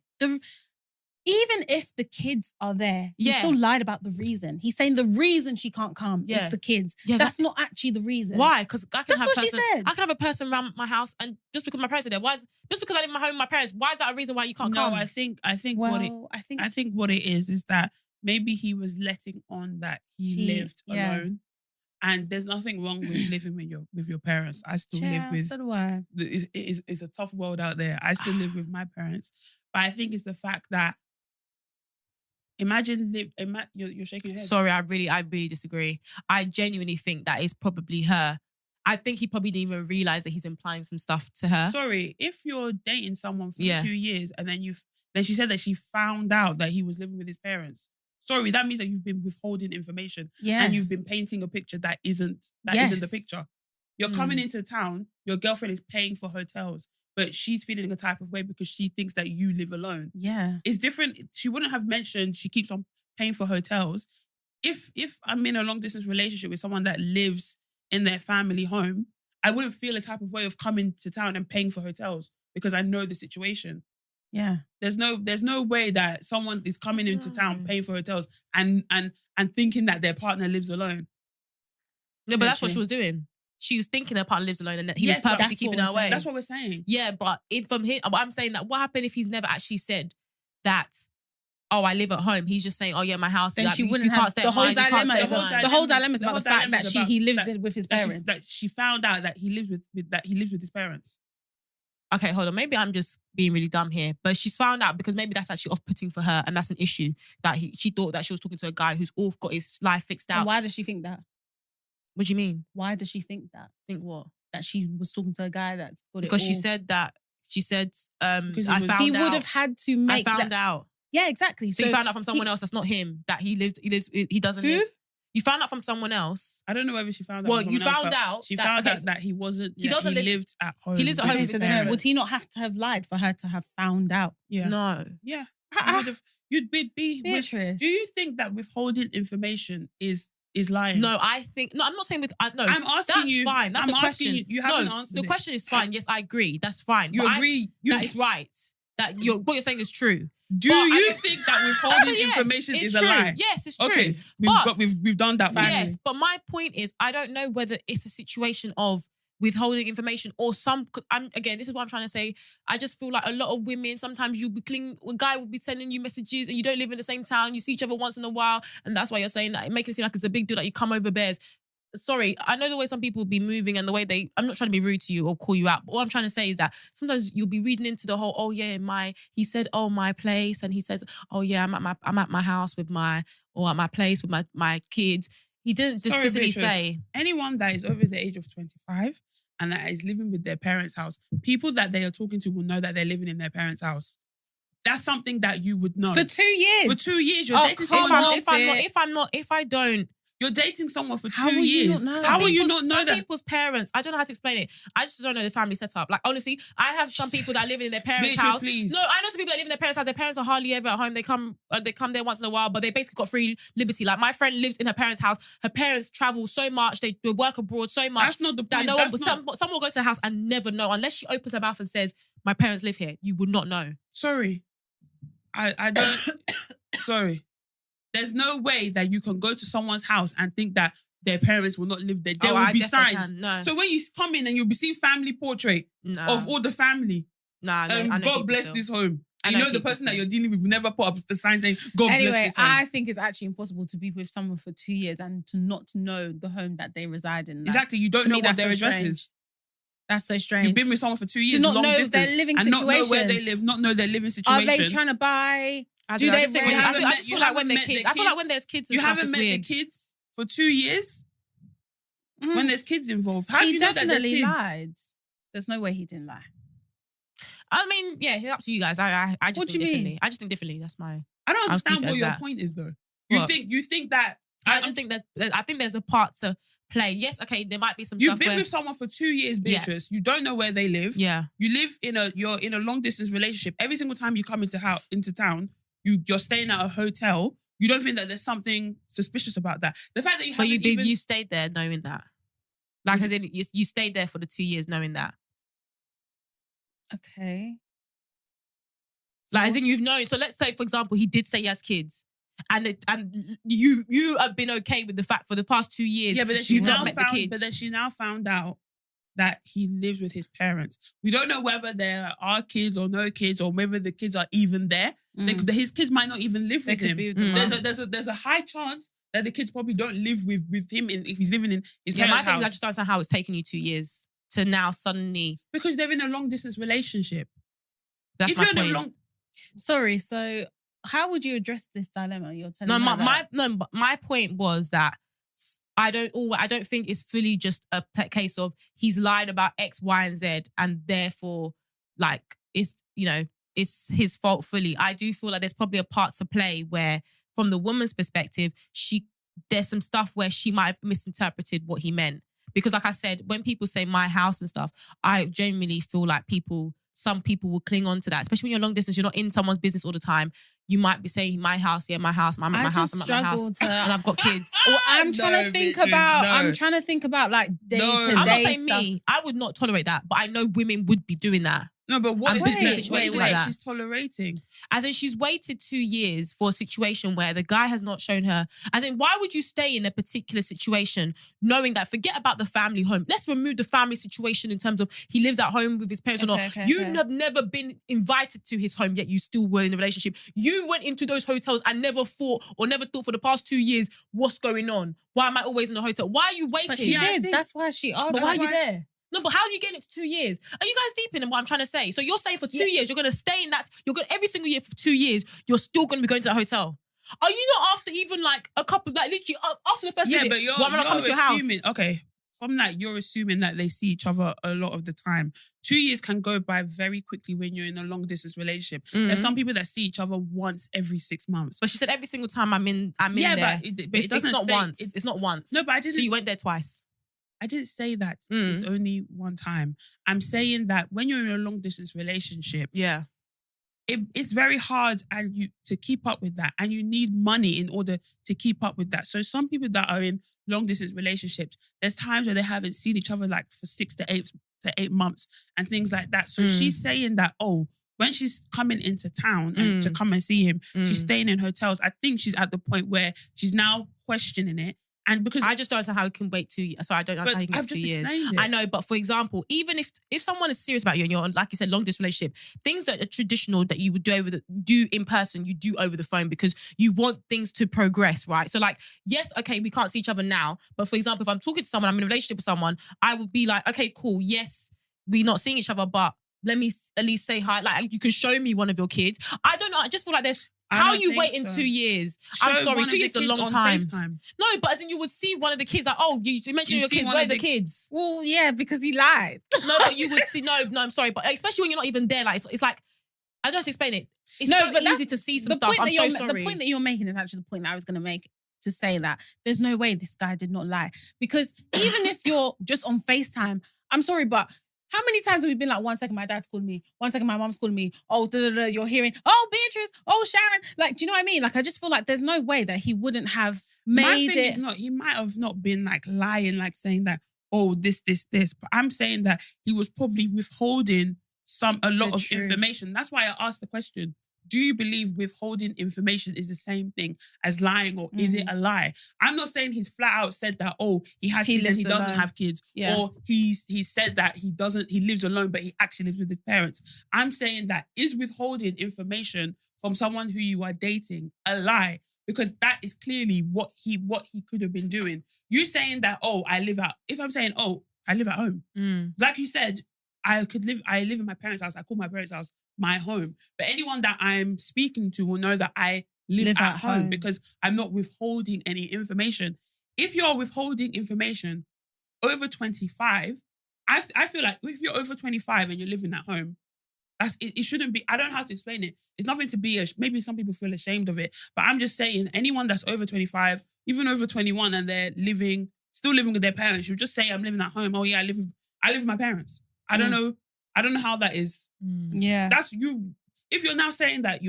Even if the kids are there, he still lied about the reason. He's saying the reason she can't come is the kids. Yeah, that's not actually the reason. Why? Because that's what she said. I can have a person around my house, and just because my parents are there, just because I live in my home with my parents, why is that a reason why you can't come? No, I think what it is that maybe he was letting on that he lived alone. And there's nothing wrong with living with your parents. I still live with. So do I. It's a tough world out there. I still live with my parents, but I think it's the fact that you're shaking your head. Sorry, I really disagree. I genuinely think that is probably her. I think he probably didn't even realize that he's implying some stuff to her. Sorry, if you're dating someone for 2 years and then she said that she found out that he was living with his parents. Sorry, that means that you've been withholding information and you've been painting a picture that isn't the picture. You're coming into town, your girlfriend is paying for hotels, but she's feeling a type of way because she thinks that you live alone. Yeah. It's different. She wouldn't have mentioned she keeps on paying for hotels. If I'm in a long distance relationship with someone that lives in their family home, I wouldn't feel a type of way of coming to town and paying for hotels because I know the situation. Yeah. There's no way that someone is coming into town paying for hotels and thinking that their partner lives alone. No, but that's what she was doing. She was thinking her partner lives alone and that he was purposely keeping her away. That's what we're saying. Yeah, but I'm saying that what happened if he's never actually said that, oh, I live at home. He's just saying, oh yeah, my house. Then she wouldn't have the whole dilemma. The whole dilemma is about the fact that he lives with his parents. That she found out that he lives with his parents. Okay, hold on. Maybe I'm just being really dumb here, but she's found out because maybe that's actually off-putting for her, and that's an issue that she thought that she was talking to a guy who's all got his life fixed out. And why does she think that? What do you mean? Why does she think that? Think what? That she was talking to a guy that's got it all. Because she said he would have had to make. I found out. Yeah, exactly. So you found out from someone else that's not him that he doesn't Who? live. You found out from someone else. I don't know whether she found out. Well, from you someone found else, out. She found out that he wasn't. He lived at home. He lives at home. Okay, so then would he not have to have lied for her to have found out? Yeah. No. Yeah. You'd be Beatrice. Do you think that withholding information is lying? No, I'm not saying no. I'm asking that's you. Fine. That's I'm a question. asking you haven't answered the question is fine. Yes, I agree. That's fine. You agree? That is right. That what you're saying is true. Do you think that withholding information is a lie? Yes, it's true. Okay, we've done that. Finally. Yes, but my point is, I don't know whether it's a situation of withholding information or again, this is what I'm trying to say. I just feel like a lot of women, sometimes a guy will be sending you messages and you don't live in the same town, you see each other once in a while, and that's why you're saying that, making it seem like it's a big deal that you come over bears. Sorry, I know the way some people will be moving and the way I'm not trying to be rude to you or call you out, but what I'm trying to say is that sometimes you'll be reading into the whole, oh yeah, he said, oh, my place, and he says, oh yeah, I'm at my house at my place with my kids. He didn't just specifically say. Anyone that is over the age of 25 and that is living with their parents' house, people that they are talking to will know that they're living in their parents' house. That's something that you would know. For 2 years? For 2 years, you're dating someone. You're dating someone for 2 years. How will you not know that? Some people's parents, I don't know how to explain it. I just don't know the family setup. Like, honestly, I have some people that live in their parents' house. Please. No, I know some people that live in their parents' house. Their parents are hardly ever at home. They come there once in a while, but they basically got free liberty. Like, my friend lives in her parents' house. Her parents travel so much. They work abroad so much. That's not the point. Someone will go to the house and never know. Unless she opens her mouth and says, my parents live here, you would not know. Sorry. I don't... Sorry. There's no way that you can go to someone's house and think that their parents will not live there. There will be signs. No. So when you come in and you'll be seeing family portrait of all the family. God bless this home. And you know the person that you're dealing with will never put up the sign saying, God bless this home. I think it's actually impossible to be with someone for 2 years and to not know the home that they reside in. Exactly. You don't know what their address is. That's so strange. You've been with someone for 2 years, to not long know distance, their living and situation. not know where they live, not know their living situation. Are they trying to buy? I feel like when they're kids. I feel like when there's kids and you stuff, haven't met the kids for 2 years? When there's kids involved. How do you know that there's kids? He definitely lied. There's no way he didn't lie. I mean, yeah, up to you guys. I just what think do you differently. mean? I just think differently. That's my... I don't understand what your point is though. You think that... I think there's a part to play. Yes, okay, there might be some stuff. You've been with someone for 2 years, Beatrice. Yeah. You don't know where they live. Yeah. You live you're in a long distance relationship. Every single time you come into town, you're staying at a hotel. You don't think that there's something suspicious about that. The fact that you stayed there knowing that. Like, as in, you stayed there for the 2 years knowing that. Okay. Like, as in, you've known. So let's say, for example, he did say he has kids. And you have been okay with the fact for the past 2 years. Yeah, but then she now found out that he lives with his parents. We don't know whether there are kids or no kids, or whether the kids are even there. His kids might not even live with him. There's a high chance that the kids probably don't live with him if he's living in his parents' house. My thing is I just don't understand how it's taken you 2 years to now suddenly... Because they're in a long-distance relationship. That's if my you're point. in a long... Sorry, so how would you address this dilemma you're telling me? My point was that I don't think it's fully just a case of he's lied about X, Y, and Z, and therefore, like, it's his fault fully. I do feel like there's probably a part to play where, from the woman's perspective, there's some stuff where she might have misinterpreted what he meant. Because, like I said, when people say my house and stuff, I genuinely feel like some people will cling on to that, especially when you're long distance. You're not in someone's business all the time. You might be saying my house, my house, I'm at my house, and I've got kids. Well, I'm trying to think about like day-to-day I'm not saying stuff. me. I would not tolerate that, but I know women would be doing that. No, but what is the situation like she's tolerating? As in, she's waited 2 years for a situation where the guy has not shown her. As in, why would you stay in a particular situation knowing that, forget about the family home. Let's remove the family situation in terms of he lives at home with his parents or not. Have never been invited to his home, yet you still were in a relationship. You went into those hotels and never thought for the past 2 years, what's going on? Why am I always in a hotel? Why are you waiting? But she did. That's why she asked. But why are you there? No, but how do you get into 2 years? Are you guys deep in what I'm trying to say? So you're saying for 2 years, you're going to stay in that, every single year for 2 years, you're still going to be going to that hotel. Are you not after even like a couple, like literally after the first visit? But you're coming to your house? Okay, from that, you're assuming that they see each other a lot of the time. 2 years can go by very quickly when you're in a long distance relationship. Mm-hmm. There's some people that see each other once every 6 months. But she said every single time I'm in there. But it doesn't it's not once. It's not once. No, but I didn't. So you went there twice. I didn't say that it's only one time. I'm saying that when you're in a long distance relationship, it's very hard to keep up with that, and you need money in order to keep up with that. So some people that are in long distance relationships, there's times where they haven't seen each other like for 6 to 8 months and things like that. So she's saying that, when she's coming into town and to come and see him, she's staying in hotels. I think she's at the point where she's now questioning it. And because I just don't understand how it can wait 2 years. So I don't understand how you can get 2 years. I know, but for example, even if someone is serious about you and you're on, like you said, long distance relationship, things that are traditional that you would do in person, you do over the phone because you want things to progress, right? So like, yes, okay, we can't see each other now, but for example, if I'm talking to someone, I'm in a relationship with someone, I would be like, okay, cool, yes, we're not seeing each other, but let me at least say hi. Like, you can show me one of your kids. I don't know. I just feel like there's... How are you waiting 2 years? I'm sorry, 2 years is a long time. FaceTime. No, but as in you would see one of the kids like, you mentioned your kids. Where are the kids? Well, yeah, because he lied. No, but you would see, no, I'm sorry. But especially when you're not even there, like, it's like, I don't have to explain it. It's easy to see some stuff. I'm so sorry. The point that you're making is actually the point that I was going to make, to say that there's no way this guy did not lie. Because even if you're just on FaceTime, I'm sorry, but how many times have we been like, 1 second my dad's calling me, 1 second my mom's calling me, you're hearing, Beatrice, Sharon. Like, do you know what I mean? Like, I just feel like there's no way that he wouldn't have made it. He might have not been like lying, like saying that, this. But I'm saying that he was probably withholding a lot of information. That's why I asked the question. Do you believe withholding information is the same thing as lying, or is it a lie? I'm not saying he's flat out said that, he has kids and he doesn't have kids. Yeah. Or he said that he lives alone, but he actually lives with his parents. I'm saying that is withholding information from someone who you are dating a lie? Because that is clearly what he could have been doing. You saying that, if I'm saying, I live at home. Like you said, I live in my parents' house. I call my parents' house my home. But anyone that I'm speaking to will know that I live at home because I'm not withholding any information. If you're withholding information over 25, I feel like if you're over 25 and you're living at home, it shouldn't be. I don't know how to explain it. It's nothing to be. Maybe some people feel ashamed of it, but I'm just saying anyone that's over 25, even over 21, and they're still living with their parents, you just say I'm living at home. Oh yeah, I live with my parents. I don't know how that is. Yeah. That's you. If you're now saying that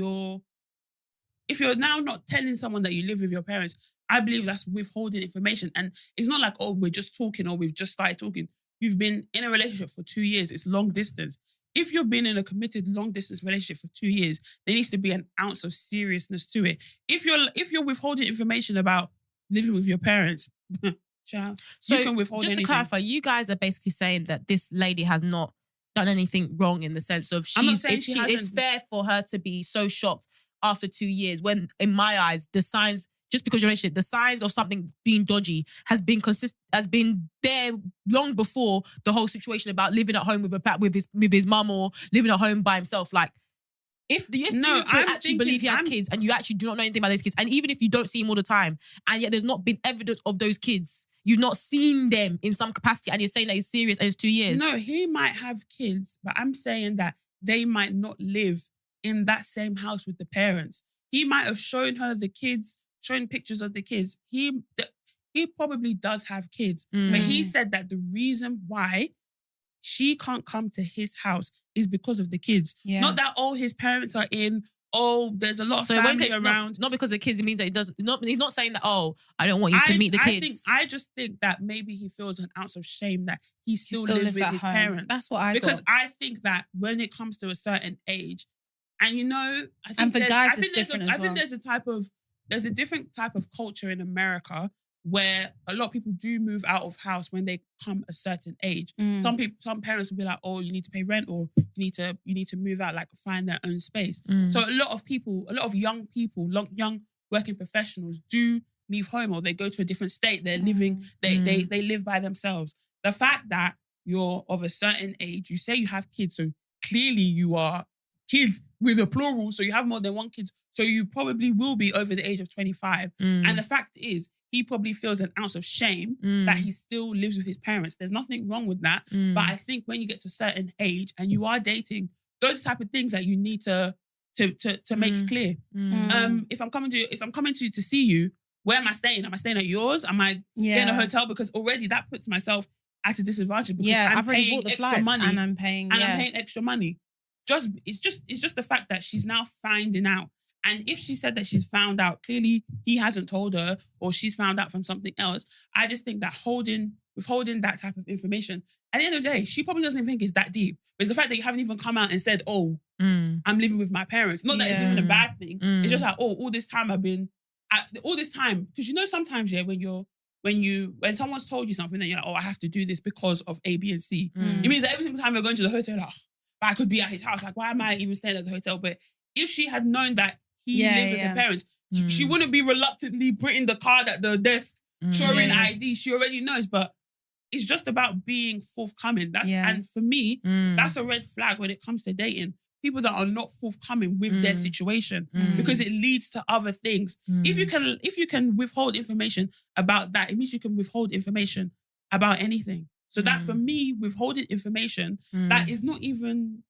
if you're now not telling someone that you live with your parents, I believe that's withholding information. And it's not like, we're just talking or we've just started talking. You've been in a relationship for 2 years. It's long distance. If you've been in a committed long distance relationship for 2 years, there needs to be an ounce of seriousness to it. If you're withholding information about living with your parents, child, so you can withhold just anything. To clarify, you guys are basically saying that this lady has not done anything wrong in the sense of it's fair for her to be so shocked after 2 years when, in my eyes, the signs just because your relationship, the signs of something being dodgy has been there long before the whole situation about living at home with his mum or living at home by himself. Like, if you actually believe he has kids and you actually do not know anything about those kids, and even if you don't see him all the time, and yet there's not been evidence of those kids, you've not seen them in some capacity, and you're saying that he's serious and it's 2 years. No, he might have kids, but I'm saying that they might not live in that same house with the parents. He might have shown her the kids, showing pictures of the kids. He probably does have kids, but he said that the reason why she can't come to his house is because of the kids. Yeah. Not that all his parents are in. Oh, there's a lot of family around. Not because of the kids. It means that he does. He's not saying that. Oh, I don't want you to meet the kids. I just think that maybe he feels an ounce of shame that he still lives with his parents. That's what because I think that when it comes to a certain age, and I think and for guys it's different as well. I think there's a different type of culture in America where a lot of people do move out of house when they come a certain age. Some parents will be like, oh, you need to pay rent, or you need to move out, like find their own space. So a lot of young people, young working professionals do leave home, or they go to a different state. They're living, they live by themselves. The fact that you're of a certain age, you say you have kids, so clearly you are kids with a plural, so you have more than one kid, so you probably will be over the age of 25. And the fact is, he probably feels an ounce of shame that he still lives with his parents. There's nothing wrong with that. But I think when you get to a certain age and you are dating, those type of things that you need to make clear. If I'm coming to see you, where am I staying? Am I staying at yours? Am I getting a hotel? Because already that puts myself at a disadvantage because I've already bought the flights money and I'm paying extra money. It's just the fact that she's now finding out. And if she said that she's found out, clearly he hasn't told her, or she's found out from something else. I just think that withholding that type of information, at the end of the day, she probably doesn't think it's that deep. But it's the fact that you haven't even come out and said, oh, I'm living with my parents. Not that it's even a bad thing. It's just like, oh, all this time, because sometimes, when someone's told you something, then you're like, oh, I have to do this because of A, B, and C. It means that every single time you're going to the hotel, like, but I could be at his house. Like, why am I even staying at the hotel? But if she had known that he lives with her parents, she wouldn't be reluctantly putting the card at the desk, showing ID. She already knows, but it's just about being forthcoming. And for me, that's a red flag when it comes to dating. People that are not forthcoming with their situation, because it leads to other things. If you can withhold information about that, it means you can withhold information about anything. So that for me, withholding information that is not even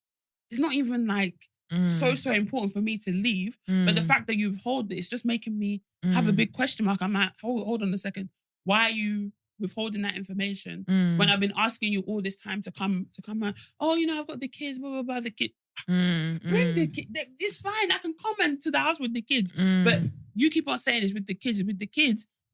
like so important for me to leave. But the fact that you withhold it, it's just making me have a big question mark. I'm like, hold on a second. Why are you withholding that information when I've been asking you all this time to come out? Oh, I've got the kids, blah, blah, blah, the kid. Bring the kid. It's fine. I can come into the house with the kids. But you keep on saying it's with the kids,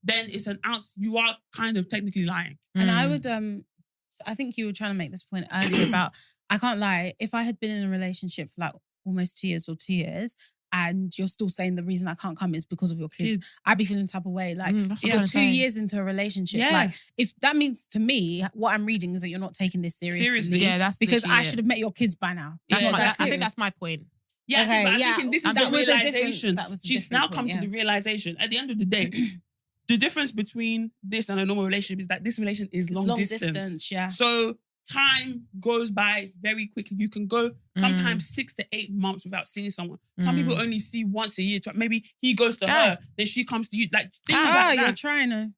then it's an ounce. You are kind of technically lying. And I would, so I think you were trying to make this point earlier about, I can't lie, if I had been in a relationship for like almost 2 years or 2 years, and you're still saying the reason I can't come is because of your kids. I'd be feeling the type of way. Like, you're 2 years into a relationship. Like, if that means to me, what I'm reading is that you're not taking this seriously. Yeah, that's because I should have met your kids by now. I think that's my point. Yeah, okay, I think this is the realization. She's now come to the realization. At the end of the day, the difference between this and a normal relationship is that this relation is long distance. So time goes by very quickly. You can go sometimes 6 to 8 months without seeing someone. Some people only see once a year. Maybe he goes to her, then she comes to you. Like things like that. You're trying to.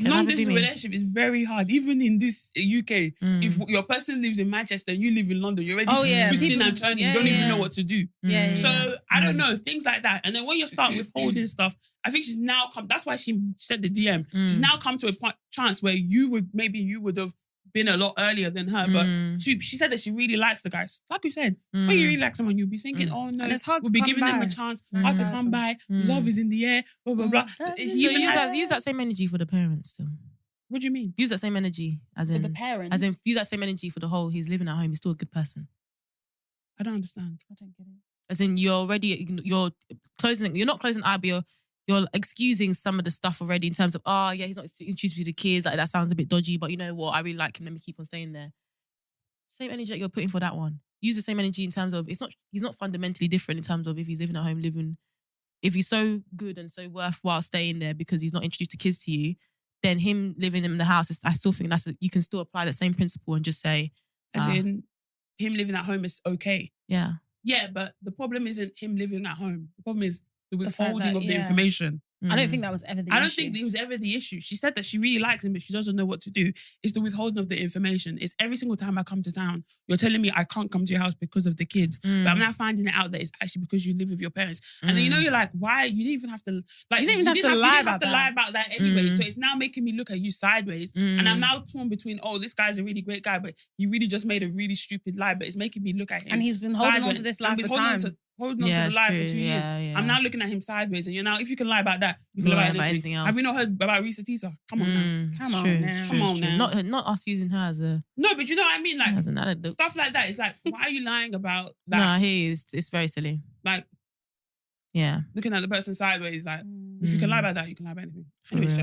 Long distance relationship is very hard. Even in this UK, if your person lives in Manchester and you live in London, you're already twisting and turning. You don't even know what to do. So I don't know, things like that. And then when you start withholding stuff, I think she's now come. That's why she sent the DM. She's now come to a chance where you would have been a lot earlier than her, but she said that she really likes the guy. Like you said, when you really like someone, you'll be thinking, oh no, it's hard we'll be giving them a chance, hard to come by, love is in the air, blah, blah, blah. So use that same energy for the parents still. What do you mean? Use that same energy as in the parents? As in, use that same energy for the whole, he's living at home, he's still a good person. I don't understand. I don't get it. As in, you're not closing the eye, but you're excusing some of the stuff already in terms of, he's not introduced me to the kids. Like, that sounds a bit dodgy, but you know what? I really like him. Let me keep on staying there. Same energy that you're putting for that one. Use the same energy in terms of, he's not fundamentally different in terms of if he's living at home, living if he's so good and so worthwhile staying there because he's not introduced the kids to you, then him living in the house, I still think you can still apply that same principle and just say, as in him living at home is okay. Yeah. Yeah, but the problem isn't him living at home. The problem is the withholding of the information. I don't think that was ever the issue. I don't think it was ever the issue. She said that she really likes him, but she doesn't know what to do. It's the withholding of the information. It's every single time I come to town, you're telling me I can't come to your house because of the kids. But I'm now finding it out that it's actually because you live with your parents. And then you're like, why? You didn't even have to you didn't have to lie about that anyway. So it's now making me look at you sideways. And I'm now torn between, this guy's a really great guy, but he really just made a really stupid lie. But it's making me look at him. And he's been holding on to this lie for time. Holding on to the lie for 2 years. I'm now looking at him sideways, and you're now, if you can lie about that, you can lie about anything else. Have we not heard about Risa Tisa? Come on now. Come on now. Not us using her as a... No, but you know what I mean? Like, as an anecdote. Stuff like that. It's like, why are you lying about that? No, it's very silly. Like, yeah. Looking at the person sideways, like, if you can lie about that, you can lie about anything. Anyway,